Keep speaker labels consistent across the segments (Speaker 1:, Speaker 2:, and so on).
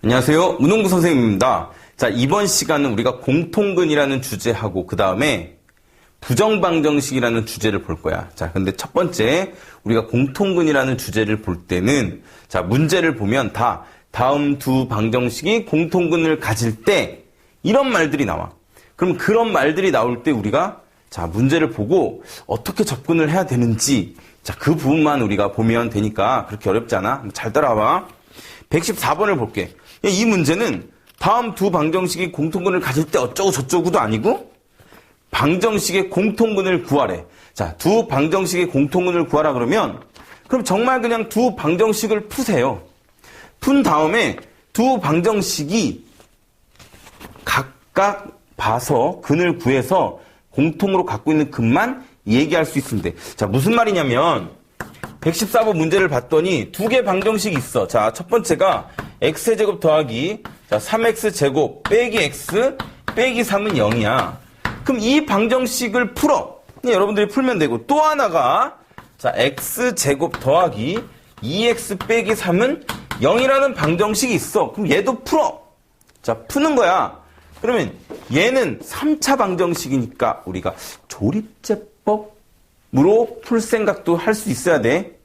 Speaker 1: 안녕하세요. 문홍구 선생님입니다. 자, 이번 시간은 우리가 공통근이라는 주제하고 그 다음에 부정방정식이라는 주제를 볼 거야. 자, 근데 첫 번째 우리가 공통근이라는 주제를 볼 때는 자, 문제를 보면 다음 두 방정식이 공통근을 가질 때 이런 말들이 나와. 그럼 그런 말들이 나올 때 우리가 자, 문제를 보고 어떻게 접근을 해야 되는지 자, 그 부분만 우리가 보면 되니까 그렇게 어렵지 않아? 잘 따라와봐. 114번을 볼게. 이 문제는 다음 두 방정식이 공통근을 가질 때 어쩌고 저쩌고도 아니고 방정식의 공통근을 구하래. 자, 두 방정식의 공통근을 구하라 그러면 그럼 정말 그냥 두 방정식을 푸세요. 푼 다음에 두 방정식이 각각 봐서 근을 구해서 공통으로 갖고 있는 근만 얘기할 수 있으면 돼. 자, 무슨 말이냐면 114번 문제를 봤더니 두 개 방정식이 있어. 자, 첫 번째가 x제곱 더하기 자 3x제곱 빼기 x 빼기 3은 0이야. 그럼 이 방정식을 풀어. 여러분들이 풀면 되고 또 하나가 자 x제곱 더하기 2x 빼기 3은 0이라는 방정식이 있어. 그럼 얘도 풀어. 자, 푸는 거야. 그러면 얘는 3차 방정식이니까 우리가 조립제법으로 풀 생각도 할 수 있어야 돼.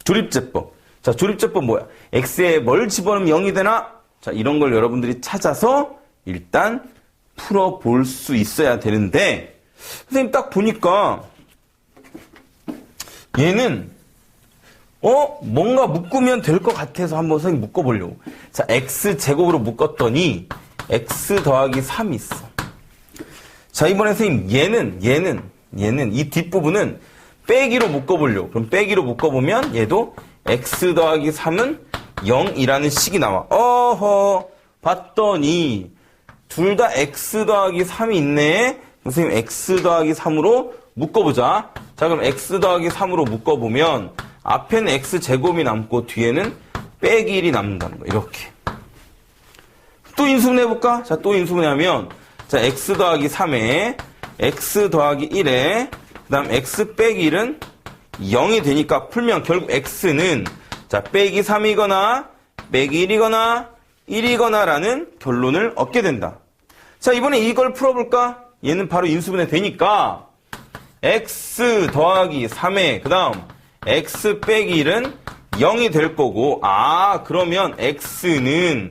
Speaker 1: 조립제법. 자, 조립제법 뭐야? x에 뭘 집어넣으면 0이 되나? 자, 이런 걸 여러분들이 찾아서 일단 풀어볼 수 있어야 되는데 선생님 딱 보니까 얘는 뭔가 묶으면 될 것 같아서 한번 선생님 묶어보려고. 자, x제곱으로 묶었더니 x 더하기 3이 있어. 자, 이번에 선생님 얘는 이 뒷부분은 빼기로 묶어보려고. 그럼 빼기로 묶어보면 얘도 x 더하기 3은 0이라는 식이 나와. 봤더니 둘 다 x 더하기 3이 있네. 선생님 x 더하기 3으로 묶어보자. 자, 그럼 x 더하기 3으로 묶어보면 앞에는 x제곱이 남고 뒤에는 빼기 1이 남는다는 거. 이렇게. 또 인수분해해볼까? 자, 또 인수분해하면 자, x 더하기 3에 x 더하기 1에 그 다음 x 빼기 1은 0이 되니까 풀면 결국 x는 자 빼기 3이거나 빼기 1이거나 1이거나 라는 결론을 얻게 된다. 자, 이번에 이걸 풀어볼까? 얘는 바로 인수분해 되니까 x 더하기 3에 그 다음 x 빼기 1은 0이 될 거고 그러면 x는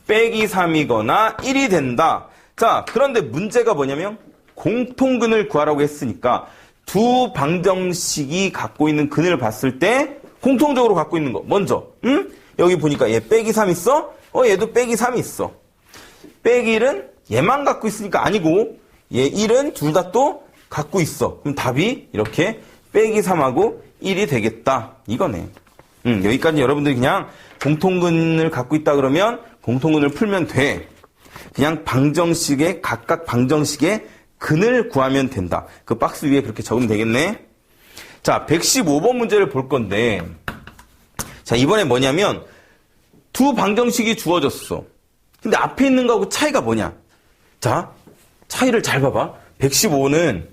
Speaker 1: 빼기 3이거나 1이 된다. 자, 그런데 문제가 뭐냐면 공통근을 구하라고 했으니까 두 방정식이 갖고 있는 근을 봤을 때 공통적으로 갖고 있는 거 먼저 여기 보니까 얘 빼기 3 있어? 얘도 빼기 3이 있어. 빼기 1은 얘만 갖고 있으니까 아니고 얘 1은 둘 다 또 갖고 있어. 그럼 답이 이렇게 빼기 3하고 1이 되겠다. 이거네. 여기까지 여러분들이 그냥 공통근을 갖고 있다 그러면 공통근을 풀면 돼. 그냥 방정식의 각각 방정식의 근을 구하면 된다. 그 박스 위에 그렇게 적으면 되겠네. 자, 115번 문제를 볼 건데 자, 이번에 뭐냐면 두 방정식이 주어졌어. 근데 앞에 있는 거하고 차이가 뭐냐? 자, 차이를 잘 봐봐. 115는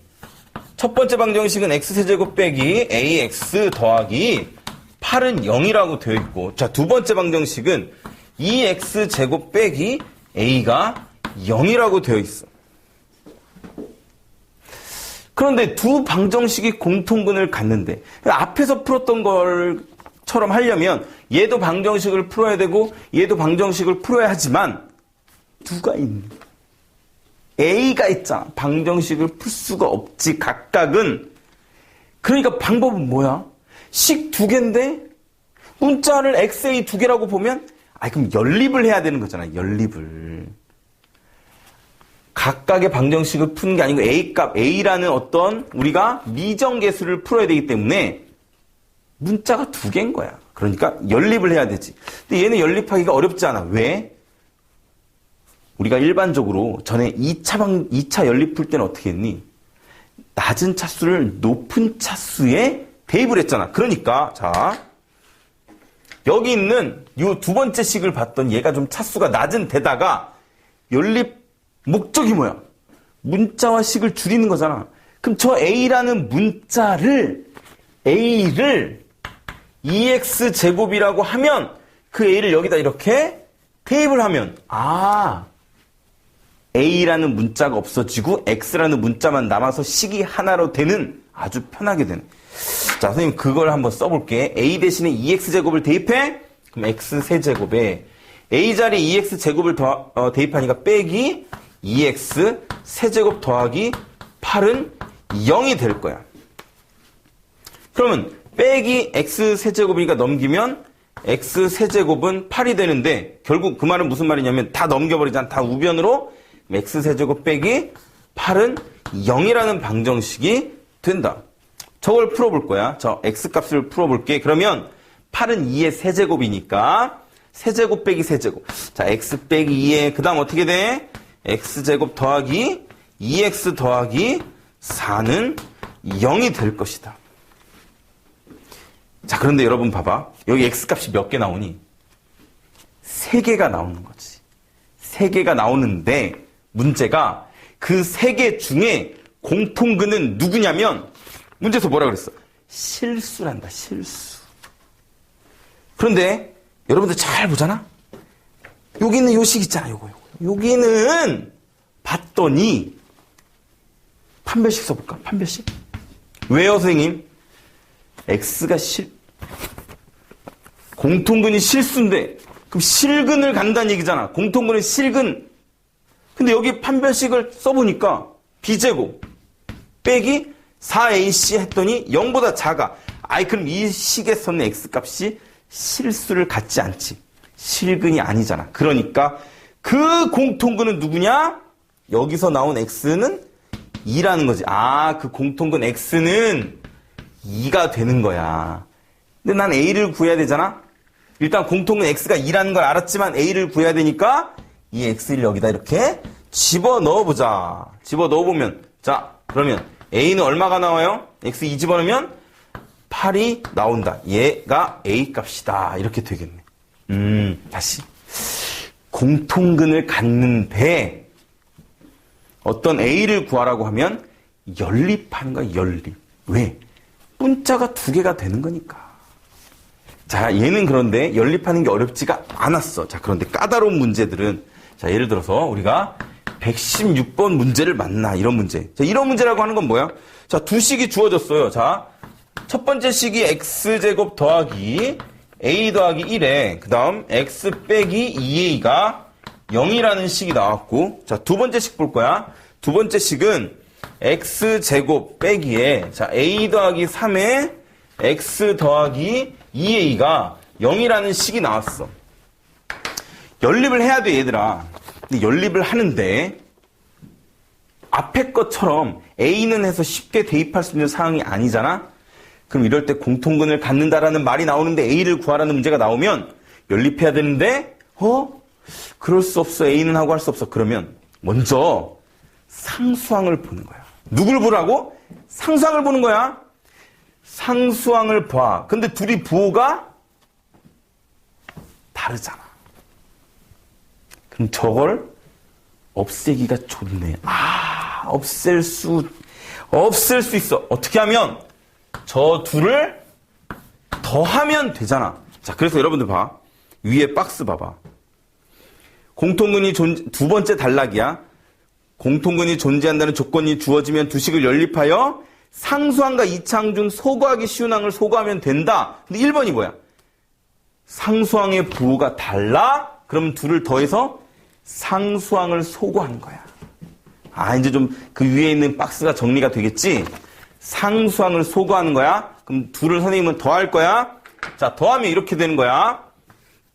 Speaker 1: 첫 번째 방정식은 x세제곱 빼기 ax 더하기 8은 0이라고 되어 있고 자, 두 번째 방정식은 2x제곱 빼기 a가 0이라고 되어 있어. 그런데 두 방정식이 공통근을 갖는데 앞에서 풀었던 것처럼 하려면 얘도 방정식을 풀어야 되고 얘도 방정식을 풀어야 하지만 누가 있니? A가 있잖아. 방정식을 풀 수가 없지 각각은. 그러니까 방법은 뭐야? 식 두 개인데 문자를 XA 두 개라고 보면 그럼 연립을 해야 되는 거잖아. 연립을. 각각의 방정식을 푸는 게 아니고 A값, A라는 어떤 우리가 미정계수를 풀어야 되기 때문에 문자가 두 개인 거야. 그러니까 연립을 해야 되지. 근데 얘는 연립하기가 어렵지 않아. 왜? 우리가 일반적으로 전에 2차 연립 풀 때는 어떻게 했니? 낮은 차수를 높은 차수에 대입을 했잖아. 그러니까 자 여기 있는 이 두 번째 식을 봤던 얘가 좀 차수가 낮은 데다가 연립 목적이 뭐야? 문자와 식을 줄이는 거잖아. 그럼 저 A라는 문자를 A를 2x제곱이라고 하면 그 A를 여기다 이렇게 대입을 하면 A라는 문자가 없어지고 X라는 문자만 남아서 식이 하나로 되는 아주 편하게 되는. 자, 선생님 그걸 한번 써볼게. A 대신에 2X제곱을 대입해? 그럼 X 세제곱에 A 자리에 2X제곱을 대입하니까 빼기 2X 세제곱 더하기 8은 0이 될 거야. 그러면 빼기 X 세제곱이니까 넘기면 X 세제곱은 8이 되는데 결국 그 말은 무슨 말이냐면 다 넘겨버리잖아. 다 우변으로 X 세제곱 빼기 8은 0이라는 방정식이 된다. 저걸 풀어볼 거야. 저 X값을 풀어볼게. 그러면 8은 2의 세제곱이니까 세제곱 빼기 세제곱. 자, X 빼기 2에 그 다음 어떻게 돼? X제곱 더하기 2X 더하기 4는 0이 될 것이다. 자, 그런데 여러분 봐봐. 여기 X값이 몇 개 나오니? 3개가 나오는 거지. 3개가 나오는데 문제가 그 3개 중에 공통근은 누구냐면 문제에서 뭐라 그랬어? 실수란다. 실수. 그런데 여러분들 잘 보잖아. 여기 있는 요식 있잖아. 요거. 여기는 봤더니 판별식 써볼까? 판별식? 왜요, 선생님? X가 공통근이 실수인데 그럼 실근을 간다는 얘기잖아. 공통근은 실근. 근데 여기 판별식을 써보니까 B제곱 빼기 4AC 했더니 0보다 작아. 그럼 이 식에서는 X값이 실수를 갖지 않지. 실근이 아니잖아. 그러니까 그 공통근은 누구냐? 여기서 나온 X는 2라는 거지. 그 공통근 X는 2가 되는 거야. 근데 난 A를 구해야 되잖아? 일단 공통근 X가 2라는 걸 알았지만 A를 구해야 되니까 이 X를 여기다 이렇게 집어넣어보자. 집어넣어보면 자, 그러면 A는 얼마가 나와요? X 2 집어넣으면 8이 나온다. 얘가 A 값이다. 이렇게 되겠네. 다시. 공통근을 갖는데 어떤 A를 구하라고 하면 연립하는 거야. 연립. 왜? 문자가 2개가 되는 거니까. 자, 얘는 그런데 연립하는 게 어렵지가 않았어. 자, 그런데 까다로운 문제들은 자, 예를 들어서 우리가 116번 문제를 만나. 이런 문제. 자, 이런 문제라고 하는 건 뭐야? 자, 두 식이 주어졌어요. 자, 첫 번째 식이 X제곱 더하기 A 더하기 1에 그 다음 X 빼기 2A가 0이라는 식이 나왔고, 자, 두 번째 식 볼 거야. 두 번째 식은 X제곱 빼기에 자, A 더하기 3에 X 더하기 2A가 0이라는 식이 나왔어. 연립을 해야 돼, 얘들아. 근데 연립을 하는데 앞에 것처럼 A는 해서 쉽게 대입할 수 있는 상황이 아니잖아? 그럼 이럴 때 공통근을 갖는다라는 말이 나오는데 A를 구하라는 문제가 나오면 연립해야 되는데 그럴 수 없어. A는 하고 할 수 없어. 그러면 먼저 상수항을 보는 거야. 누굴 보라고? 상수항을 보는 거야. 상수항을 봐. 근데 둘이 부호가 다르잖아. 그럼 저걸 없애기가 좋네. 없앨 수 있어. 어떻게 하면? 저 둘을 더하면 되잖아. 자, 그래서 여러분들 봐. 위에 박스 봐봐. 공통근이 두 번째 단락이야. 공통근이 존재한다는 조건이 주어지면 두 식을 연립하여 상수항과 이차항 중 소거하기 쉬운 항을 소거하면 된다. 근데 1번이 뭐야? 상수항의 부호가 달라? 그럼 둘을 더해서 상수항을 소거하는 거야. 이제 좀 그 위에 있는 박스가 정리가 되겠지? 상수항을 소거하는 거야. 그럼 둘을 선생님은 더할 거야. 자, 더하면 이렇게 되는 거야.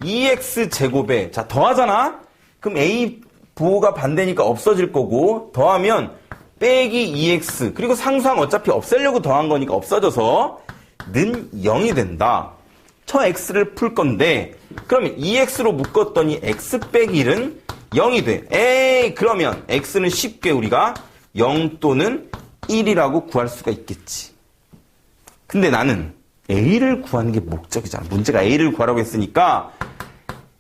Speaker 1: 2x 제곱에 자, 더하잖아. 그럼 a 부호가 반대니까 없어질 거고, 더하면 빼기 2x 그리고 상수항 어차피 없애려고 더한 거니까 없어져서 는 0이 된다. 저 x를 풀 건데 그러면 2x로 묶었더니 x 빼기 1은 0이 돼. 그러면 x는 쉽게 우리가 0 또는 1이라고 구할 수가 있겠지. 근데 나는 a를 구하는 게 목적이잖아. 문제가 a를 구하라고 했으니까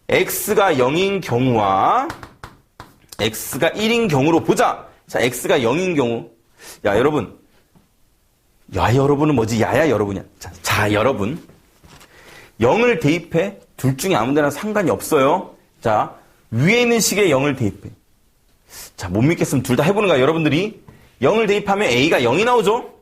Speaker 1: x가 0인 경우와 x가 1인 경우로 보자. 자, x가 0인 경우. 야, 여러분. 야, 여러분은 뭐지? 야야, 여러분이야. 자, 여러분. 0을 대입해. 둘 중에 아무 데나 상관이 없어요. 자, 위에 있는 식에 0을 대입해. 자, 못 믿겠으면 둘 다 해보는 거야. 여러분들이 0을 대입하면 A가 0이 나오죠?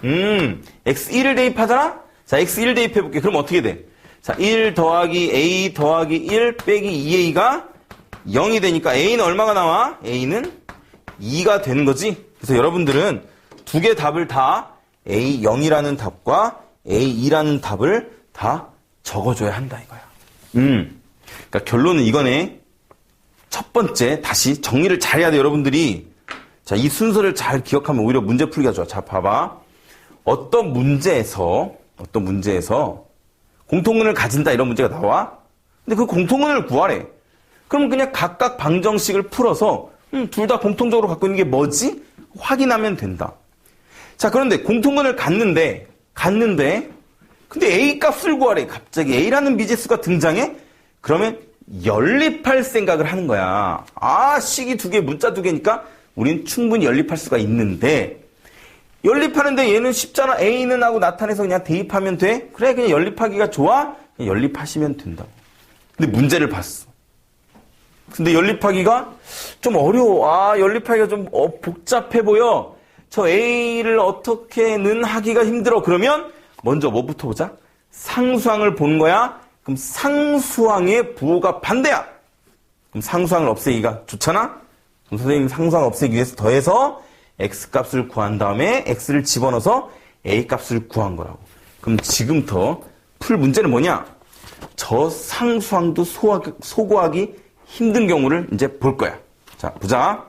Speaker 1: X1을 대입하잖아? 자, X1 대입해볼게. 그럼 어떻게 돼? 자, 1 더하기 A 더하기 1 빼기 2A가 0이 되니까 A는 얼마가 나와? A는 2가 되는 거지? 그래서 여러분들은 두 개 답을 다 A0이라는 답과 A2라는 답을 다 적어줘야 한다 이거야. 그러니까 결론은 이거네. 첫 번째, 다시 정리를 잘해야 돼, 여러분들이. 자, 이 순서를 잘 기억하면 오히려 문제 풀기가 좋아. 자, 봐봐. 어떤 문제에서 공통근을 가진다 이런 문제가 나와? 근데 그 공통근을 구하래. 그럼 그냥 각각 방정식을 풀어서 둘 다 공통적으로 갖고 있는 게 뭐지? 확인하면 된다. 자, 그런데 공통근을 갖는데 근데 A 값을 구하래. 갑자기 A라는 미지수가 등장해? 그러면 연립할 생각을 하는 거야. 아, 식이 두 개, 문자 두 개니까 우린 충분히 연립할 수가 있는데 연립하는데 얘는 쉽잖아. A는 하고 나타내서 그냥 대입하면 돼? 그래, 그냥 연립하기가 좋아? 그냥 연립하시면 된다고. 근데 문제를 봤어. 근데 연립하기가 좀 어려워. 아, 연립하기가 좀 복잡해 보여. 저 A를 어떻게는 하기가 힘들어. 그러면 먼저 뭐부터 보자? 상수항을 보는 거야. 그럼 상수항의 부호가 반대야. 그럼 상수항을 없애기가 좋잖아? 그럼 선생님 상수항 없애기 위해서 더해서 X값을 구한 다음에 X를 집어넣어서 A값을 구한 거라고. 그럼 지금부터 풀 문제는 뭐냐? 저 상수항도 소구하기 힘든 경우를 이제 볼 거야. 자, 보자.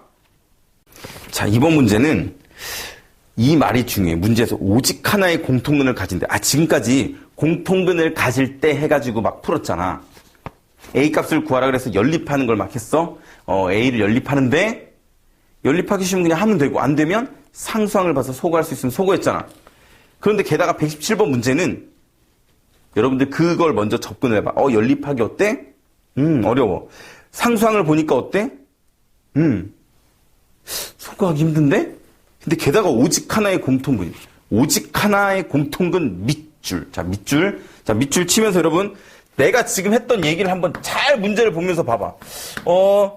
Speaker 1: 자, 이번 문제는 이 말이 중요해. 문제에서 오직 하나의 공통근을 가진대. 아, 지금까지 공통근을 가질 때 해가지고 막 풀었잖아. A값을 구하라 그래서 연립하는 걸 막 했어. A를 연립하는데 연립하기 쉬우면 그냥 하면 되고 안 되면 상수항을 봐서 소구할 수 있으면 소구했잖아. 그런데 게다가 117번 문제는 여러분들 그걸 먼저 접근을 해봐. 연립하기 어때? 어려워. 상수항을 보니까 어때? 소구하기 힘든데? 근데 게다가 오직 하나의 공통근. 오직 하나의 공통근 밑줄. 자, 밑줄. 자, 밑줄 치면서 여러분, 내가 지금 했던 얘기를 한번 잘 문제를 보면서 봐봐.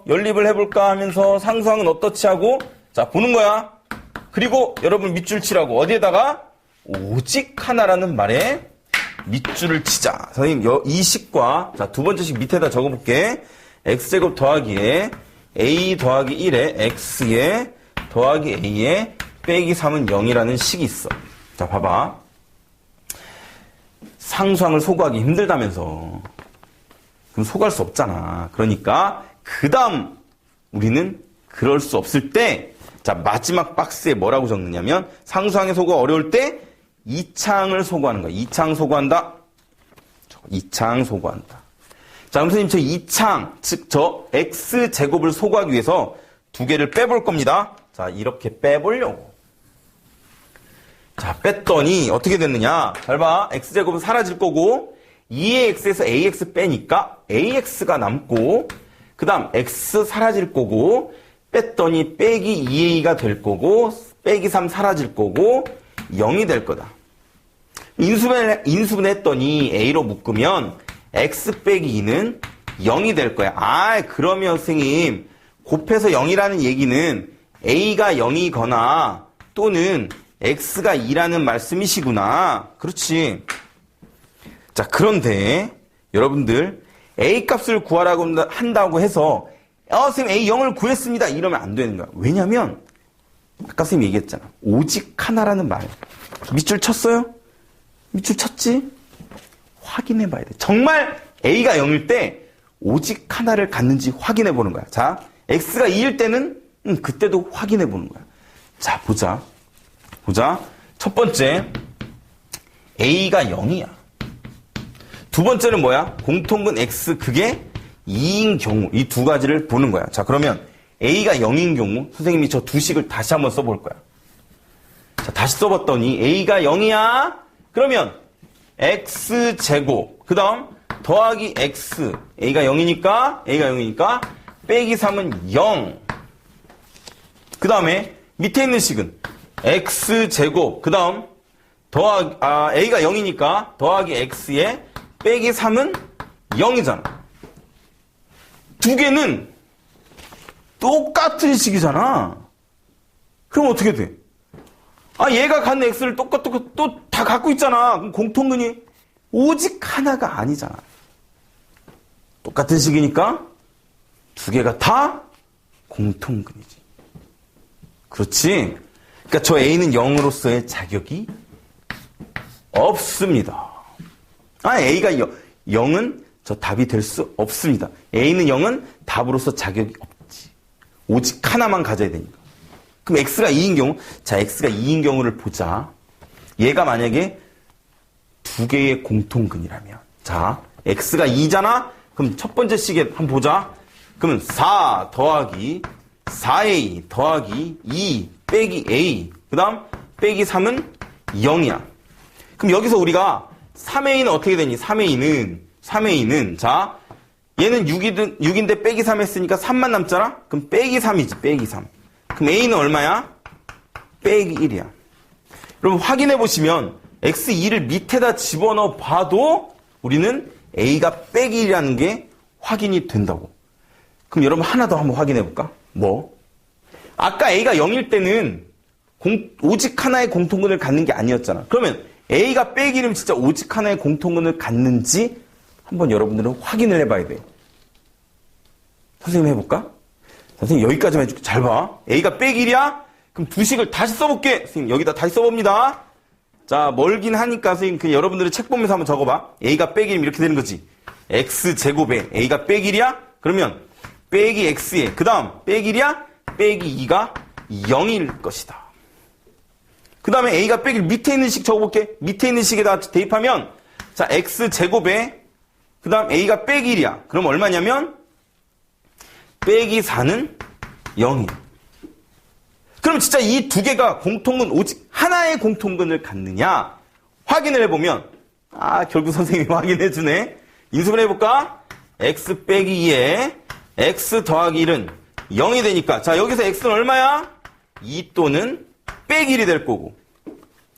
Speaker 1: 연립을 해볼까 하면서 상수항은 어떻지 하고, 자, 보는 거야. 그리고 여러분 밑줄 치라고. 어디에다가? 오직 하나라는 말에 밑줄을 치자. 선생님, 이 식과, 자, 두 번째 식 밑에다 적어볼게. x제곱 더하기에 a 더하기 1에 x에 더하기 a에 빼기 3은 0이라는 식이 있어. 자, 봐봐. 상수항을 소구하기 힘들다면서. 그럼 소구할 수 없잖아. 그러니까 그 다음 우리는 그럴 수 없을 때, 자, 마지막 박스에 뭐라고 적느냐면 상수항의 소구가 어려울 때 2창을 소구하는 거야. 2창 소구한다. 2창 소구한다. 자, 그럼 선생님 저 2창, 즉 저 x제곱을 소구하기 위해서 두 개를 빼볼 겁니다. 자, 이렇게 빼보려고. 자, 뺐더니 어떻게 됐느냐. 잘 봐. x제곱은 사라질 거고 2x에서 ax 빼니까 ax가 남고 그 다음 x 사라질 거고 뺐더니 빼기 2a가 될 거고 빼기 3 사라질 거고 0이 될 거다. 인수분해했더니 a로 묶으면 x 빼기 2는 0이 될 거야. 아, 그러면 선생님 곱해서 0이라는 얘기는 a가 0이거나 또는 x가 2라는 말씀이시구나. 그렇지. 자, 그런데 여러분들 a 값을 구하라고 한다고 해서 선생님 a 0을 구했습니다. 이러면 안 되는 거야. 왜냐면 아까 선생님 얘기했잖아. 오직 하나라는 말. 밑줄 쳤어요? 밑줄 쳤지? 확인해 봐야 돼. 정말 a가 0일 때 오직 하나를 갖는지 확인해 보는 거야. 자, x가 2일 때는 그때도 확인해 보는 거야. 자, 보자. 첫 번째, a가 0이야. 두 번째는 뭐야? 공통분 x 그게 2인 경우. 이 두 가지를 보는 거야. 자, 그러면 a가 0인 경우 선생님이 저 두 식을 다시 한번 써볼 거야. 자, 다시 써봤더니 a가 0이야. 그러면 x제곱 그 다음 더하기 x a가 0이니까 빼기 3은 0. 그 다음에 밑에 있는 식은 x제곱 그 다음 a가 0이니까 더하기 x에 빼기 3은 0이잖아. 두 개는 똑같은 식이잖아. 그럼 어떻게 돼? 얘가 갖는 x를 또 다 갖고 있잖아. 그럼 공통근이 오직 하나가 아니잖아. 똑같은 식이니까 두 개가 다 공통근이지. 그렇지? 그러니까 저 a는 0으로서의 자격이 없습니다. a가 0은 저 답이 될 수 없습니다. a는 0은 답으로서 자격이 없지. 오직 하나만 가져야 되니까. 그럼 x가 2인 경우, 자, x가 2인 경우를 보자. 얘가 만약에 두 개의 공통근이라면, 자, x가 2잖아? 그럼 첫 번째 식에 한번 보자. 그러면 4 더하기 4a 더하기 2 빼기 a, 그 다음 빼기 3은 0이야. 그럼 여기서 우리가 3a는 어떻게 되니? 3a는 자, 얘는 6인데 빼기 3 했으니까 3만 남잖아? 그럼 빼기 3이지, 빼기 3. 그럼 a는 얼마야? 빼기 1이야. 여러분 확인해 보시면 x2를 밑에다 집어넣어 봐도 우리는 a가 빼기 1이라는 게 확인이 된다고. 그럼 여러분 하나 더 한번 확인해 볼까? 뭐? 아까 a가 0일 때는 오직 하나의 공통근을 갖는 게 아니었잖아. 그러면 a가 빼기 1이면 진짜 오직 하나의 공통근을 갖는지 한번 여러분들은 확인을 해봐야 돼. 선생님 해볼까? 선생님 여기까지만 해줄게. 잘 봐. a가 빼기 1이야? 그럼 두 식을 다시 써볼게. 선생님 여기다 다시 써봅니다. 자, 멀긴 하니까 선생님 그냥 여러분들이 책 보면서 한번 적어봐. a가 빼기 1이면 이렇게 되는 거지. x제곱에 a가 빼기 1이야? 그러면 빼기 x에 그 다음 빼기 1이야? 빼기 2가 0일 것이다. 그 다음에 a가 빼기 1 밑에 있는 식 적어볼게. 밑에 있는 식에다 대입하면 자, x제곱에 그 다음 a가 빼기 1이야. 그럼 얼마냐면 빼기 4는 0이야. 그럼 진짜 이 두 개가 공통근 오직 하나의 공통근을 갖느냐 확인을 해보면 결국 선생님이 확인해주네. 인수분 해볼까? x 빼기 2에 x 더하기 1은 0이 되니까 자 여기서 x는 얼마야? 2 또는 빼기 1이 될 거고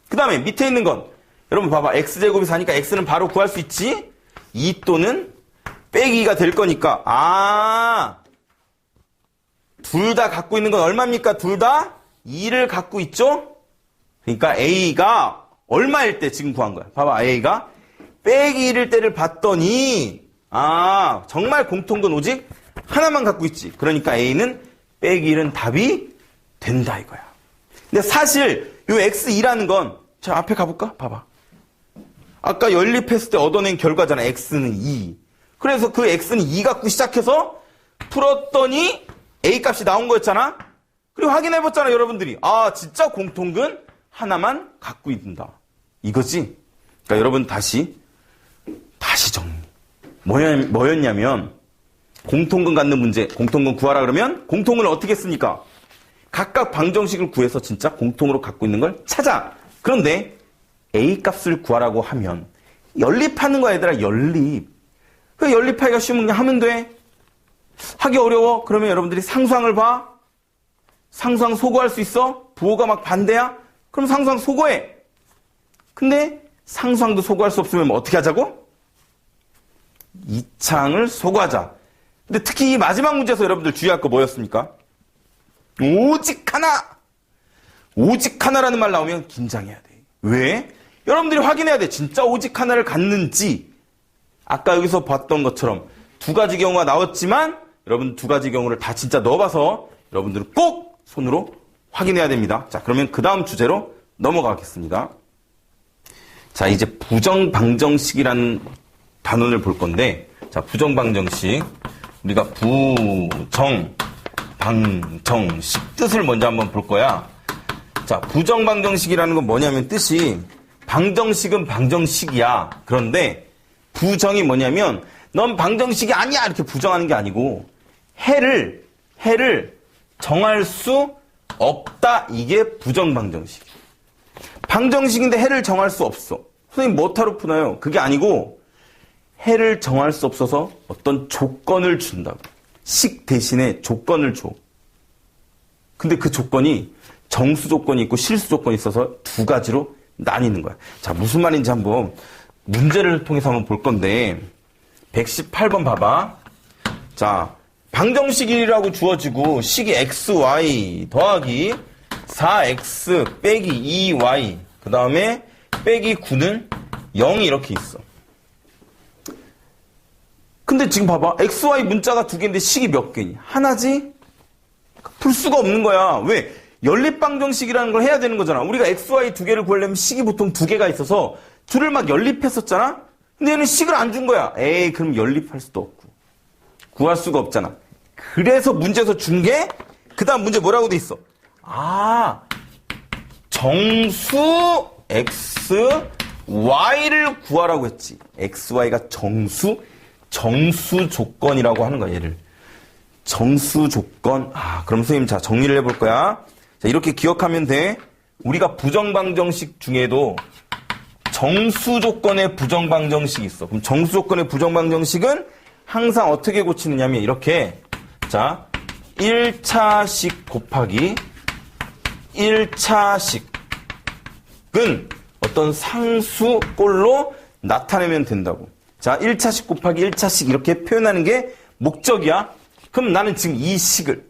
Speaker 1: 그 다음에 밑에 있는 건 여러분 봐봐 x제곱이 4니까 x는 바로 구할 수 있지? 2 또는 빼기 2가 될 거니까 둘 다 갖고 있는 건 얼마입니까? 둘 다 2를 갖고 있죠? 그러니까 a가 얼마일 때 지금 구한 거야. 봐봐 a가 빼기 1일 때를 봤더니 정말 공통근 오직 하나만 갖고 있지. 그러니까 a는 빼기 1은 답이 된다 이거야. 근데 사실 요 x2라는 건 자 앞에 가볼까? 봐봐. 아까 연립했을 때 얻어낸 결과잖아. x는 2. 그래서 그 x는 2 갖고 시작해서 풀었더니 a 값이 나온 거였잖아. 그리고 확인해봤잖아 여러분들이. 진짜 공통근 하나만 갖고 있다. 이거지. 그러니까 여러분 다시 정리. 뭐였냐면 공통근 갖는 문제. 공통근 구하라 그러면 공통근을 어떻게 씁니까? 각각 방정식을 구해서 진짜 공통으로 갖고 있는 걸 찾아. 그런데 a 값을 구하라고 하면 연립하는 거야 얘들아. 연립. 그 연립하기가 쉬우면 그냥 하면 돼. 하기 어려워? 그러면 여러분들이 상수항을 봐. 상수항 소거할 수 있어? 부호가 막 반대야? 그럼 상수항 소거해. 근데 상수항도 소거할 수 없으면 어떻게 하자고? 이차항을 소거하자. 근데 특히 이 마지막 문제에서 여러분들 주의할 거 뭐였습니까? 오직 하나! 오직 하나라는 말 나오면 긴장해야 돼. 왜? 여러분들이 확인해야 돼. 진짜 오직 하나를 갖는지. 아까 여기서 봤던 것처럼 두 가지 경우가 나왔지만 여러분 두 가지 경우를 다 진짜 넣어봐서 여러분들은 꼭 손으로 확인해야 됩니다. 자, 그러면 그 다음 주제로 넘어가겠습니다. 자, 이제 부정방정식이라는 단원을 볼 건데, 자, 부정방정식. 우리가 부정방정식 뜻을 먼저 한번 볼 거야. 자, 부정방정식이라는 건 뭐냐면 뜻이 방정식은 방정식이야. 그런데 부정이 뭐냐면 넌 방정식이 아니야 이렇게 부정하는 게 아니고 해를 정할 수 없다. 이게 부정방정식. 방정식인데 해를 정할 수 없어. 선생님 뭐타로 푸나요? 그게 아니고 해를 정할 수 없어서 어떤 조건을 준다고. 식 대신에 조건을 줘. 근데 그 조건이 정수 조건이 있고 실수 조건이 있어서 두 가지로 나뉘는 거야. 자, 무슨 말인지 한번 문제를 통해서 한번 볼 건데 118번 봐봐. 자, 방정식이라고 주어지고 식이 xy 더하기 4x 빼기 2y 그 다음에 빼기 9는 0이 이렇게 있어. 근데 지금 봐봐. xy 문자가 두 개인데 식이 몇 개니? 하나지? 풀 수가 없는 거야. 왜? 연립방정식이라는 걸 해야 되는 거잖아. 우리가 xy 두 개를 구하려면 식이 보통 두 개가 있어서 둘을 막 연립했었잖아? 근데 얘는 식을 안 준 거야. 에이, 그럼 연립할 수도 없고. 구할 수가 없잖아. 그래서 문제에서 준 게, 그 다음 문제 뭐라고 돼 있어? 아, 정수 x, y를 구하라고 했지. x, y가 정수 조건이라고 하는 거야, 얘를. 정수 조건. 아, 그럼 선생님, 자, 정리를 해볼 거야. 자, 이렇게 기억하면 돼. 우리가 부정방정식 중에도 정수 조건의 부정방정식이 있어. 그럼 정수 조건의 부정방정식은 항상 어떻게 고치느냐면 이렇게. 자, 1차식 곱하기 1차식은 어떤 상수꼴로 나타내면 된다고. 자, 1차식 곱하기 1차식 이렇게 표현하는 게 목적이야. 그럼 나는 지금 이 식을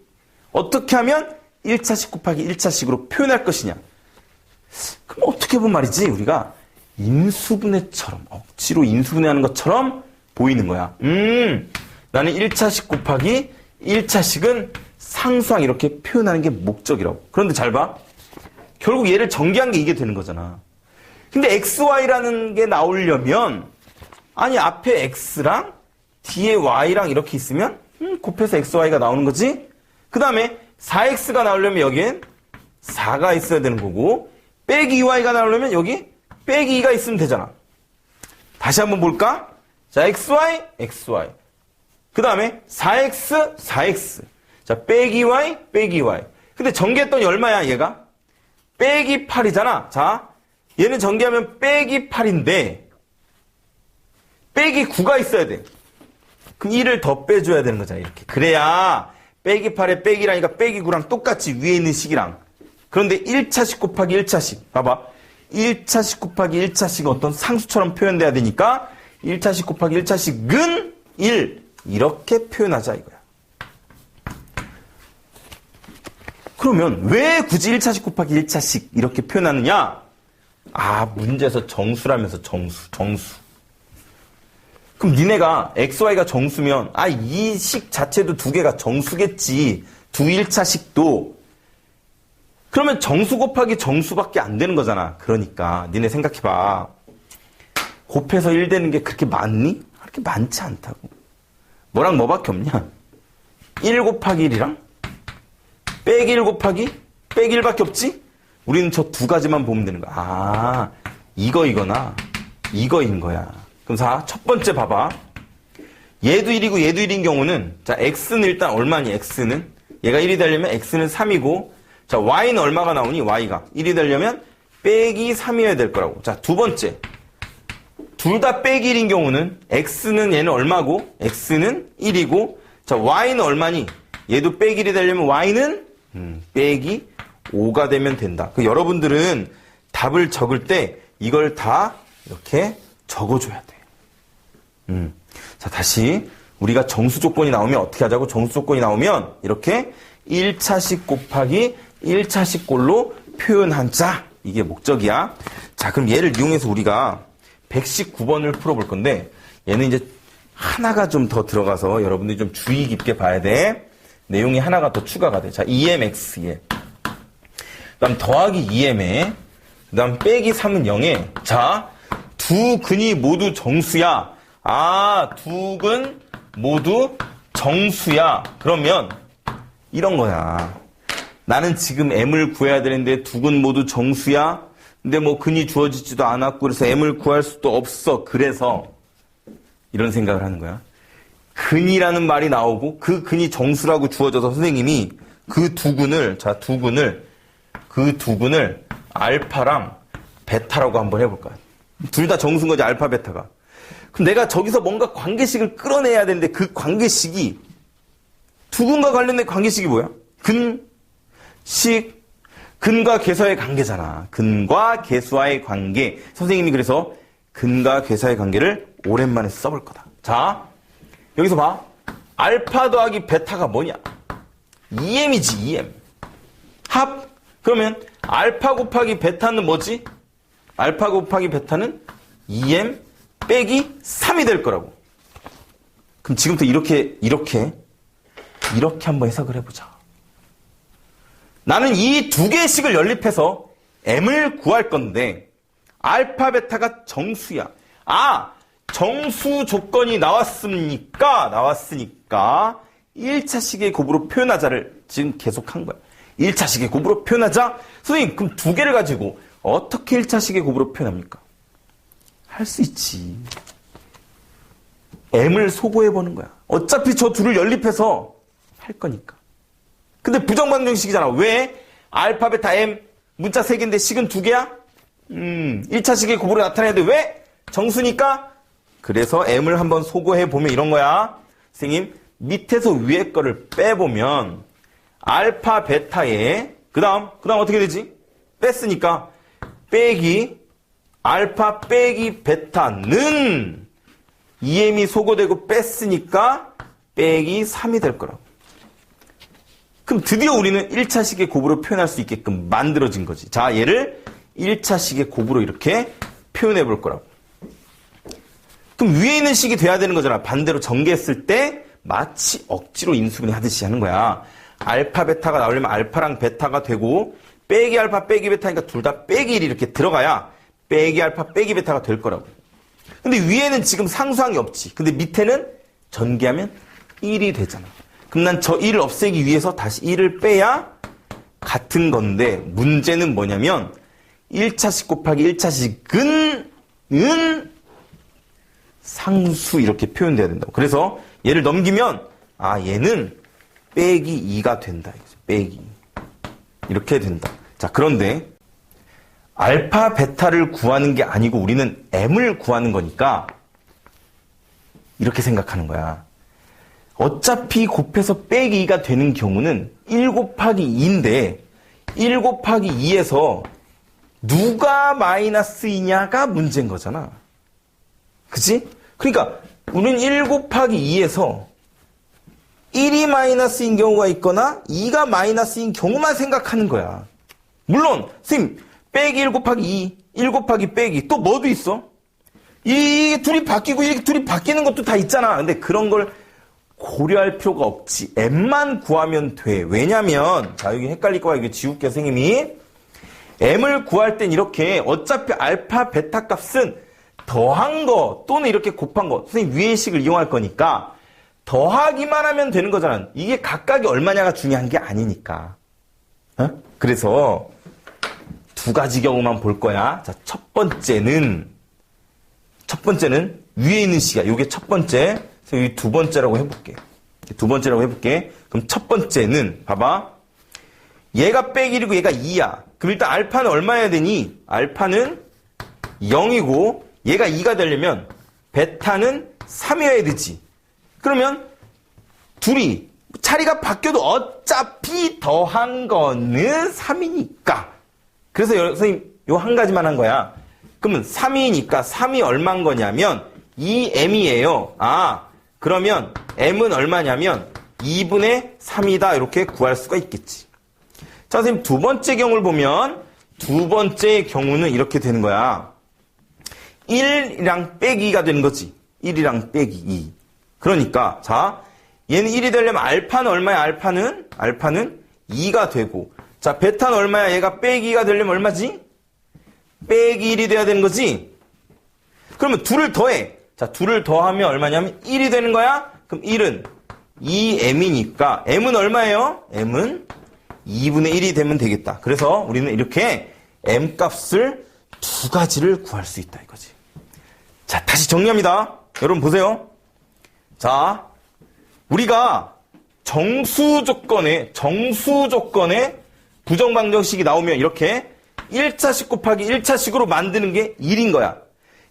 Speaker 1: 어떻게 하면 1차식 곱하기 1차식으로 표현할 것이냐. 그럼 어떻게 보면 말이지 우리가 인수분해처럼 억지로 인수분해하는 것처럼 보이는 거야. 나는 1차식 곱하기 1차식은 상수항 이렇게 표현하는 게 목적이라고. 그런데 잘 봐. 결국 얘를 전개한 게 이게 되는 거잖아. 근데 xy라는 게 나오려면 아니 앞에 x랑 뒤에 y랑 이렇게 있으면 곱해서 xy가 나오는 거지. 그 다음에 4x가 나오려면 여기엔 4가 있어야 되는 거고 빼기 2y가 나오려면 여기 빼기 2가 있으면 되잖아. 다시 한번 볼까? 자, xy, xy. 그 다음에 4x, 4x. 자, 빼기 y, 빼기 y. 근데 전개했더니 얼마야, 얘가? 빼기 8이잖아. 자, 얘는 전개하면 빼기 8인데, 빼기 9가 있어야 돼. 그럼 1을 더 빼줘야 되는 거잖아, 이렇게. 그래야, 빼기 8에 빼기라니까 빼기 9랑 똑같이 위에 있는 식이랑. 그런데 1차식 곱하기 1차식. 봐봐. 1차식 곱하기 1차식은 어떤 상수처럼 표현돼야 되니까, 1차식 곱하기 1차식은 1. 이렇게 표현하자 이거야. 그러면 왜 굳이 1차식 곱하기 1차식 이렇게 표현하느냐? 아, 문제에서 정수라면서 정수. 그럼 니네가 xy가 정수면 아, 이 식 자체도 두 개가 정수겠지. 두 1차식도. 그러면 정수 곱하기 정수밖에 안 되는 거잖아. 그러니까 니네 생각해봐. 곱해서 1 되는 게 그렇게 많니? 그렇게 많지 않다고. 뭐랑 뭐밖에 없냐? 1 곱하기 1이랑 빼기 1 곱하기 빼기 1밖에 없지? 우리는 저 두 가지만 보면 되는 거야. 아, 이거나 이거인 거야. 그럼 첫 번째 봐봐. 얘도 1이고 얘도 1인 경우는 자, x는 일단 얼마니? x는 얘가 1이 되려면 x는 3이고 자, y는 얼마가 나오니? y가 1이 되려면 빼기 3이어야 될 거라고. 자, 두 번째. 둘 다 빼기 1인 경우는 x는 얘는 얼마고? x는 1이고 자, y는 얼마니? 얘도 빼기 1이 되려면 y는 빼기 5가 되면 된다. 여러분들은 답을 적을 때 이걸 다 이렇게 적어줘야 돼. 자, 다시 우리가 정수 조건이 나오면 어떻게 하자고? 정수 조건이 나오면 이렇게 1차식 곱하기 1차식 꼴로 표현하자. 이게 목적이야. 자, 그럼 얘를 이용해서 우리가 119번을 풀어볼 건데 얘는 이제 하나가 좀 더 들어가서 여러분들이 좀 주의 깊게 봐야 돼. 내용이 하나가 더 추가가 돼. 자, 2mx에 그 다음 더하기 2m에 그 다음 빼기 3은 0에 자, 두 근이 모두 정수야. 아, 두 근 모두 정수야. 그러면 이런 거야. 나는 지금 m을 구해야 되는데 두 근 모두 정수야. 근데 뭐 근이 주어지지도 않았고 그래서 m을 구할 수도 없어. 그래서 이런 생각을 하는 거야. 근이라는 말이 나오고 그 근이 정수라고 주어져서 선생님이 그 두 근을 그 두 근을 알파랑 베타라고 한번 해볼까. 둘 다 정수인 거지, 알파 베타가. 그럼 내가 저기서 뭔가 관계식을 끌어내야 되는데 그 관계식이 두 근과 관련된 관계식이 뭐야? 근과 계수와의 관계잖아. 근과 계수와의 관계. 선생님이 그래서 근과 계수와의 관계를 오랜만에 써볼 거다. 자, 여기서 봐. 알파 더하기 베타가 뭐냐? 2m이지, 2m. 합. 그러면 알파 곱하기 베타는 뭐지? 알파 곱하기 베타는 2m 빼기 3이 될 거라고. 그럼 지금부터 이렇게 한번 해석을 해보자. 나는 이 두 개의 식을 연립해서 m을 구할 건데 알파 베타가 정수야. 정수 조건이 나왔으니까 1차식의 곱으로 표현하자를 지금 계속한 거야. 1차식의 곱으로 표현하자. 선생님, 그럼 두 개를 가지고 어떻게 1차식의 곱으로 표현합니까? 할 수 있지. m을 소거해보는 거야. 어차피 저 둘을 연립해서 할 거니까. 근데 부정반정식이잖아. 왜? 알파, 베타, m 문자 3개인데 식은 2개야? 1차식의 곱으로 나타내는데 왜? 정수니까? 그래서 m을 한번 소거해보면 이런 거야. 선생님, 밑에서 위에 거를 빼보면 알파, 베타에 그 다음 어떻게 되지? 뺐으니까 빼기 알파 빼기 베타는 2m이 소거되고 뺐으니까 빼기 3이 될 거라고. 그럼 드디어 우리는 1차식의 곱으로 표현할 수 있게끔 만들어진 거지. 자, 얘를 1차식의 곱으로 이렇게 표현해 볼 거라고. 그럼 위에 있는 식이 돼야 되는 거잖아. 반대로 전개했을 때 마치 억지로 인수분해 하듯이 하는 거야. 알파, 베타가 나오려면 알파랑 베타가 되고 빼기 알파, 빼기 베타니까 둘 다 빼기 1이 이렇게 들어가야 빼기 알파, 빼기 베타가 될 거라고. 근데 위에는 지금 상수항이 없지. 근데 밑에는 전개하면 1이 되잖아. 그럼 난 저 1을 없애기 위해서 다시 1을 빼야 같은 건데 문제는 뭐냐면 1차식 곱하기 1차식은 상수 이렇게 표현돼야 된다고. 그래서 얘를 넘기면 얘는 빼기 2가 된다. 빼기 이렇게 된다. 자, 그런데 알파, 베타를 구하는 게 아니고 우리는 m을 구하는 거니까 이렇게 생각하는 거야. 어차피 곱해서 빼기 2가 되는 경우는 1 곱하기 2인데 1 곱하기 2에서 누가 마이너스이냐가 문제인 거잖아. 그치? 그러니까 우리는 1 곱하기 2에서 1이 마이너스인 경우가 있거나 2가 마이너스인 경우만 생각하는 거야. 물론 선생님 빼기 1 곱하기 2, 1 곱하기 빼기 또 뭐도 있어? 이 둘이 바뀌고 이 둘이 바뀌는 것도 다 있잖아. 근데 그런 걸 고려할 필요가 없지. m만 구하면 돼. 왜냐면 자, 여기 헷갈릴 거야. 이게 지울게 선생님이. m을 구할 땐 이렇게 어차피 알파, 베타 값은 더한 거 또는 이렇게 곱한 거. 선생님 위의 식을 이용할 거니까 더하기만 하면 되는 거잖아. 이게 각각이 얼마냐가 중요한 게 아니니까. 그래서 두 가지 경우만 볼 거야. 자, 첫 번째는 위에 있는 식이야. 이게 첫 번째. 여기 두 번째라고 해볼게. 그럼 첫 번째는 봐봐. 얘가 빼기 1이고 얘가 2야. 그럼 일단 알파는 얼마여야 되니? 알파는 0이고 얘가 2가 되려면 베타는 3이어야 되지. 그러면 둘이 자리가 바뀌어도 어차피 더한 거는 3이니까. 그래서 선생님 요 한 가지만 한 거야. 그러면 3이니까 3이 얼마인 거냐면 2m이에요. 그러면 m은 얼마냐면 2분의 3이다. 이렇게 구할 수가 있겠지. 자, 선생님 두 번째 경우를 보면 두 번째 경우는 이렇게 되는 거야. 1이랑 빼기가 되는 거지. 1이랑 빼기 2. 그러니까 자, 얘는 1이 되려면 알파는 얼마야? 알파는 2가 되고, 자, 베타는 얼마야? 얘가 빼기 2가 되려면 얼마지? 빼기 1이 돼야 되는 거지. 그러면 둘을 더해. 자, 둘을 더하면 얼마냐면 1이 되는 거야. 그럼 1은 2m이니까 m은 얼마예요? m은 2분의 1이 되면 되겠다. 그래서 우리는 이렇게 m 값을 두 가지를 구할 수 있다 이거지. 자, 다시 정리합니다. 여러분 보세요. 자, 우리가 정수 조건에 부정방정식이 나오면 이렇게 1차식 곱하기 1차식으로 만드는 게 1인 거야.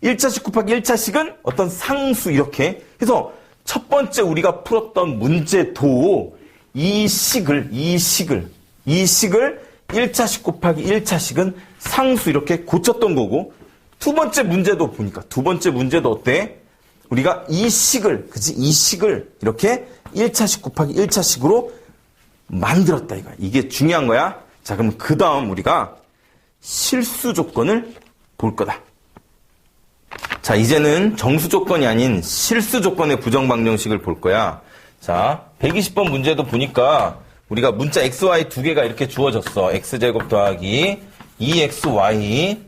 Speaker 1: 1차식 곱하기 1차식은 어떤 상수 이렇게 해서 첫 번째 우리가 풀었던 문제도 이 식을 1차식 곱하기 1차식은 상수 이렇게 고쳤던 거고, 두 번째 문제도 보니까 두 번째 문제도 어때? 우리가 이 식을 이렇게 1차식 곱하기 1차식으로 만들었다 이거야. 이게 중요한 거야. 자, 그럼 그 다음 우리가 실수 조건을 볼 거다. 자, 이제는 정수 조건이 아닌 실수 조건의 부정방정식을 볼 거야. 자, 120번 문제도 보니까 우리가 문자 xy 두 개가 이렇게 주어졌어. x제곱 더하기 2xy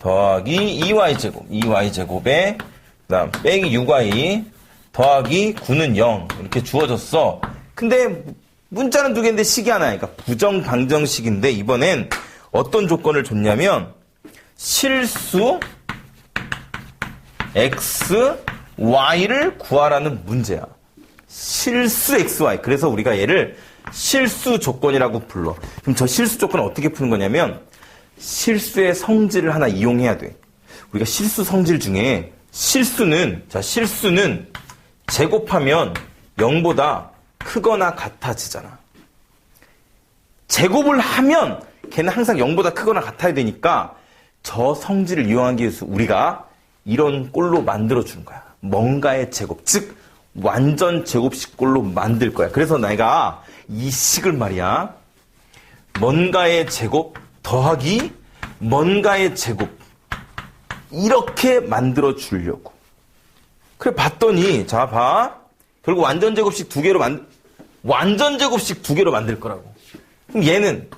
Speaker 1: 더하기 2y제곱. 2y제곱에 그다음 빼기 6y 더하기 9는 0 이렇게 주어졌어. 근데 문자는 두 개인데 식이 하나야. 그러니까 부정방정식인데 이번엔 어떤 조건을 줬냐면 실수 x, y를 구하라는 문제야. 실수 x, y. 그래서 우리가 얘를 실수 조건이라고 불러. 그럼 저 실수 조건을 어떻게 푸는 거냐면 실수의 성질을 하나 이용해야 돼. 우리가 실수 성질 중에 실수는 제곱하면 0보다 크거나 같아지잖아. 제곱을 하면 걔는 항상 0보다 크거나 같아야 되니까 저 성질을 이용하기 위해서 우리가 이런 꼴로 만들어주는 거야. 뭔가의 제곱, 즉 완전 제곱식 꼴로 만들 거야. 그래서 내가 이 식을 말이야. 뭔가의 제곱 더하기 뭔가의 제곱 이렇게 만들어 주려고. 그래 봤더니 자 봐. 결국 완전 제곱식 두 개로 만들 거라고. 그럼 얘는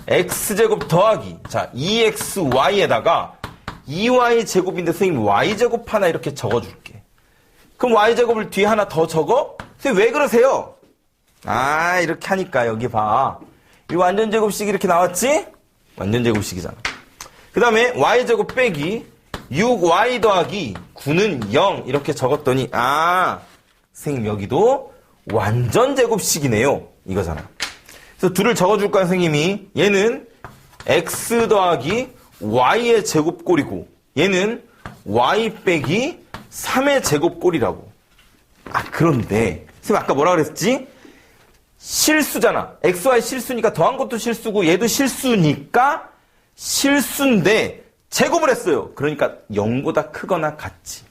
Speaker 1: x제곱 더하기 자 2xy에다가 2y 제곱인데 선생님 y 제곱 하나 이렇게 적어줄게. 그럼 y 제곱을 뒤에 하나 더 적어? 선생님 왜 그러세요? 아 이렇게 하니까 여기 봐. 이 완전 제곱식이 이렇게 나왔지? 완전 제곱식이잖아. 그 다음에 y 제곱 빼기 6y 더하기 9는 0 이렇게 적었더니 아 선생님 여기도 완전 제곱식이네요 이거잖아. 그래서 둘을 적어줄 거야 선생님이. 얘는 x 더하기 y의 제곱꼴이고 얘는 y 빼기 3의 제곱꼴이라고. 아 그런데 선생님 아까 뭐라 그랬지? 실수잖아. xy 실수니까 더한 것도 실수고 얘도 실수니까 실수인데 제곱을 했어요. 그러니까 0보다 크거나 같지.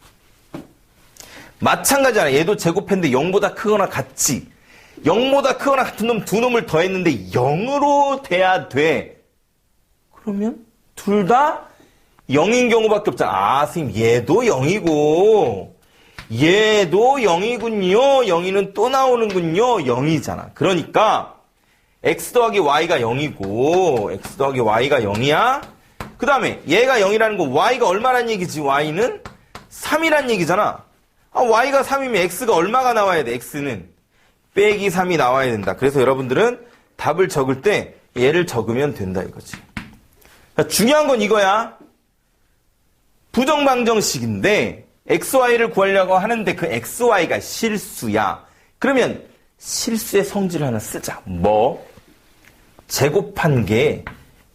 Speaker 1: 마찬가지잖아. 얘도 제곱했는데 0보다 크거나 같지. 0보다 크거나 같은 놈 두 놈을 더했는데 0으로 돼야 돼. 그러면 둘 다 0인 경우밖에 없잖아. 아, 선생님 얘도 0이고 얘도 0이군요. 0이는 또 나오는군요. 0이잖아. 그러니까 x 더하기 y가 0이고 x 더하기 y가 0이야. 그 다음에 얘가 0이라는 거 y가 얼마란 얘기지? y는 3이란 얘기잖아. 아, y가 3이면 x가 얼마가 나와야 돼? x는 빼기 3이 나와야 된다. 그래서 여러분들은 답을 적을 때 얘를 적으면 된다 이거지. 그러니까 중요한 건 이거야. 부정방정식인데 xy를 구하려고 하는데 그 xy가 실수야. 그러면 실수의 성질을 하나 쓰자. 뭐? 제곱한 게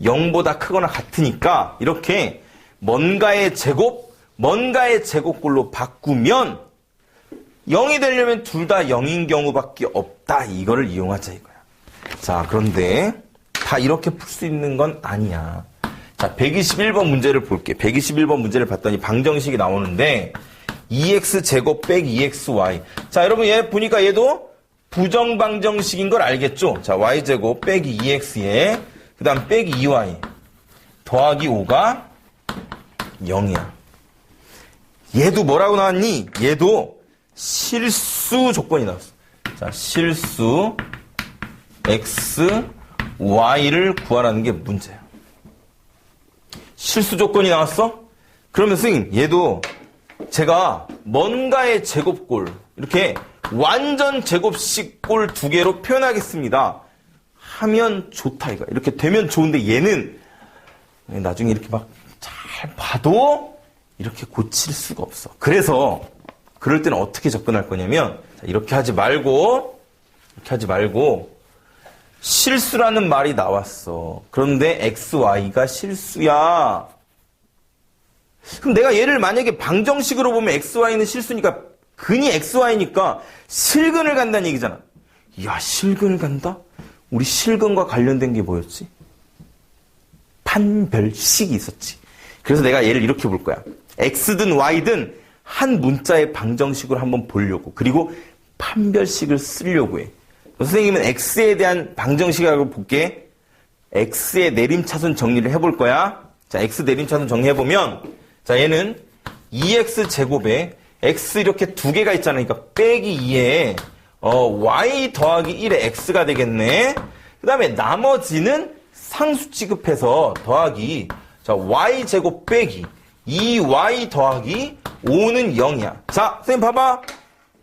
Speaker 1: 0보다 크거나 같으니까 이렇게 뭔가의 제곱꼴로 바꾸면 0이 되려면 둘 다 0인 경우밖에 없다. 이거를 이용하자 이거야. 자, 그런데 다 이렇게 풀 수 있는 건 아니야. 자, 121번 문제를 볼게. 121번 문제를 봤더니 방정식이 나오는데 2x제곱 빼기 2xy. 자, 여러분 얘 보니까 얘도 부정방정식인 걸 알겠죠? 자, y제곱 빼기 2x에 그 다음 빼기 2y 더하기 5가 0이야. 얘도 뭐라고 나왔니? 얘도 실수 조건이 나왔어. 자, 실수 x, y를 구하라는 게 문제야. 실수 조건이 나왔어? 그러면 선생님 얘도 제가 뭔가의 제곱꼴 이렇게 완전 제곱식 꼴 두 개로 표현하겠습니다. 하면 좋다 이거. 이렇게 되면 좋은데 얘는 나중에 이렇게 막 잘 봐도 이렇게 고칠 수가 없어. 그래서 그럴 때는 어떻게 접근할 거냐면 이렇게 하지 말고 실수라는 말이 나왔어. 그런데 xy가 실수야. 그럼 내가 얘를 만약에 방정식으로 보면 xy는 실수니까 근이 xy니까 실근을 간다는 얘기잖아. 야, 실근을 간다? 우리 실근과 관련된 게 뭐였지? 판별식이 있었지. 그래서 내가 얘를 이렇게 볼 거야. x든 y든 한 문자의 방정식으로 한번 보려고. 그리고 판별식을 쓰려고 해. 선생님은 x에 대한 방정식이라고 볼게. x의 내림차순 정리를 해볼 거야. 자, x 내림차순 정리해보면, 자, 얘는 2x 제곱에 x 이렇게 두 개가 있잖아. 그러니까 빼기 2에 y 더하기 1의 x가 되겠네. 그 다음에 나머지는 상수 취급해서 더하기, 자, y 제곱 빼기 2y 더하기 5는 0이야. 자, 선생님 봐봐.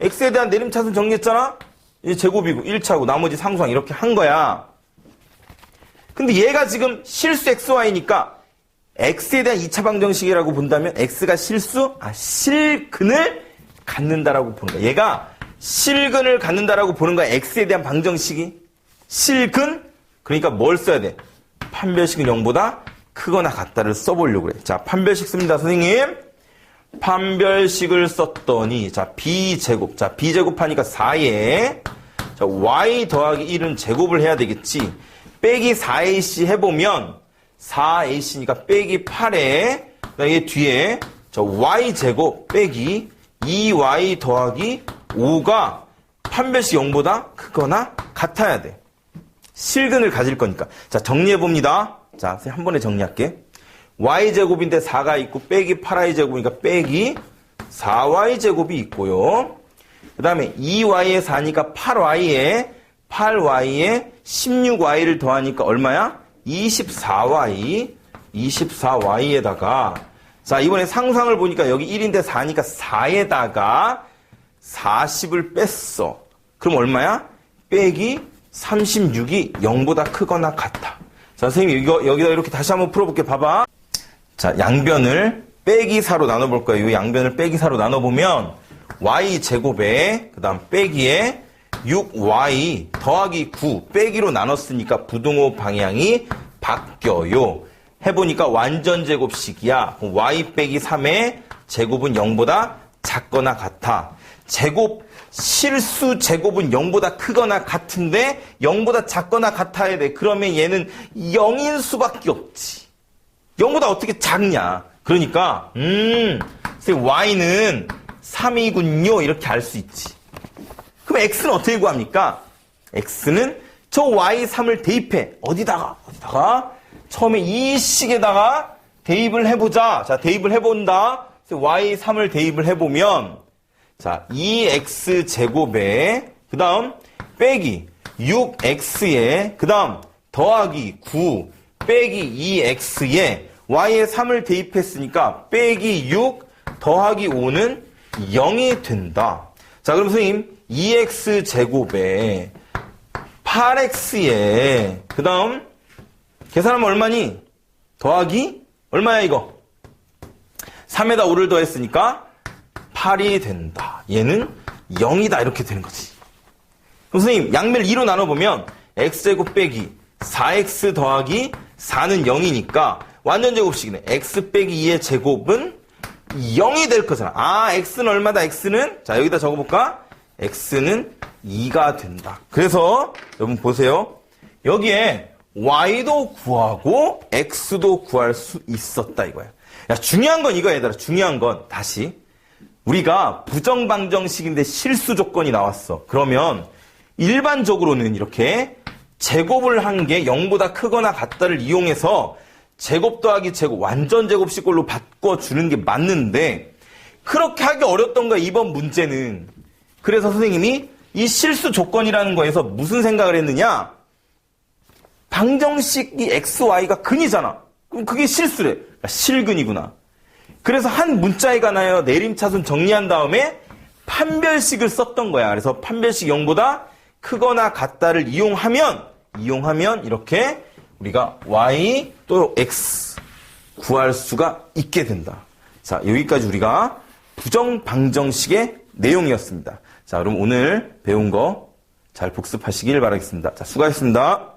Speaker 1: x에 대한 내림차순 정리했잖아? 이제 제곱이고 1차고 나머지 상수항 이렇게 한 거야. 근데 얘가 지금 실수 xy니까 x에 대한 2차 방정식이라고 본다면 x가 실근을 갖는다라고 보는 거야. 얘가 실근을 갖는다라고 보는 거야. x에 대한 방정식이. 실근? 그러니까 뭘 써야 돼? 판별식은 0보다 크거나 같다를 써보려고 그래. 자, 판별식 씁니다, 선생님. 판별식을 썼더니, 자, b제곱. 자, b제곱 하니까 4에, 자, y 더하기 1은 제곱을 해야 되겠지. 빼기 4ac 해보면, 4ac니까 빼기 8에, 얘 뒤에, 저 y제곱 빼기 2y 더하기 5가 판별식 0보다 크거나 같아야 돼. 실근을 가질 거니까. 자, 정리해봅니다. 자, 한 번에 정리할게. y제곱인데 4가 있고 빼기 8y제곱이니까 빼기 4y제곱이 있고요. 그 다음에 2y에 4니까 8y에 16y를 더하니까 얼마야? 24y에다가 자, 이번에 상상을 보니까 여기 1인데 4니까 4에다가 40을 뺐어. 그럼 얼마야? 빼기 36이 0보다 크거나 같아. 자, 선생님 여기다 이렇게 다시 한번 풀어볼게. 봐봐. 자, 양변을 빼기 4로 나눠볼 거예요. 이 양변을 빼기 4로 나눠보면 y제곱에 그 다음 빼기에 6y 더하기 9 빼기로 나눴으니까 부등호 방향이 바뀌어요. 해보니까 완전 제곱식이야. y 빼기 3의 제곱은 0보다 작거나 같아. 제곱, 실수 제곱은 0보다 크거나 같은데 0보다 작거나 같아야 돼. 그러면 얘는 0인 수밖에 없지. 0보다 어떻게 작냐. 그러니까 y는 3이군요. 이렇게 알 수 있지. 그럼 x는 어떻게 구합니까? x는 저 y3을 대입해. 어디다가? 처음에 이 식에다가 대입을 해보자. 자, 대입을 해본다. y3을 대입을 해보면, 자, 2x 제곱에, 그 다음, 빼기 6x에, 그 다음, 더하기 9, 빼기 2x에, y에 3을 대입했으니까, 빼기 6, 더하기 5는 0이 된다. 자, 그럼 선생님, 2x 제곱에, 8x에, 그 다음, 계산하면 얼마니? 더하기? 얼마야, 이거? 3에다 5를 더했으니까 8이 된다. 얘는 0이다. 이렇게 되는 거지. 그럼 선생님, 양면을 2로 나눠보면 x제곱 빼기 4x 더하기 4는 0이니까 완전 제곱식이네. x 빼기 2의 제곱은 0이 될 거잖아. 아, x는 얼마다? x는? 자, 여기다 적어볼까? x는 2가 된다. 그래서 여러분 보세요. 여기에 y도 구하고 x도 구할 수 있었다 이거야. 야, 중요한 건 이거야, 얘들아. 중요한 건 다시 우리가 부정방정식인데 실수 조건이 나왔어. 그러면 일반적으로는 이렇게 제곱을 한 게 0보다 크거나 같다를 이용해서 제곱 더하기 제곱 완전 제곱식으로 바꿔주는 게 맞는데 그렇게 하기 어렵던 거야, 이번 문제는. 그래서 선생님이 이 실수 조건이라는 거에서 무슨 생각을 했느냐? 방정식이 xy가 근이잖아. 그럼 그게 실수래. 실근이구나. 그래서 한 문자에 관하여 내림차순 정리한 다음에 판별식을 썼던 거야. 그래서 판별식 0보다 크거나 같다를 이용하면 이렇게 우리가 y 또 x 구할 수가 있게 된다. 자, 여기까지 우리가 부정방정식의 내용이었습니다. 자, 그럼 오늘 배운 거 잘 복습하시길 바라겠습니다. 자, 수고하셨습니다.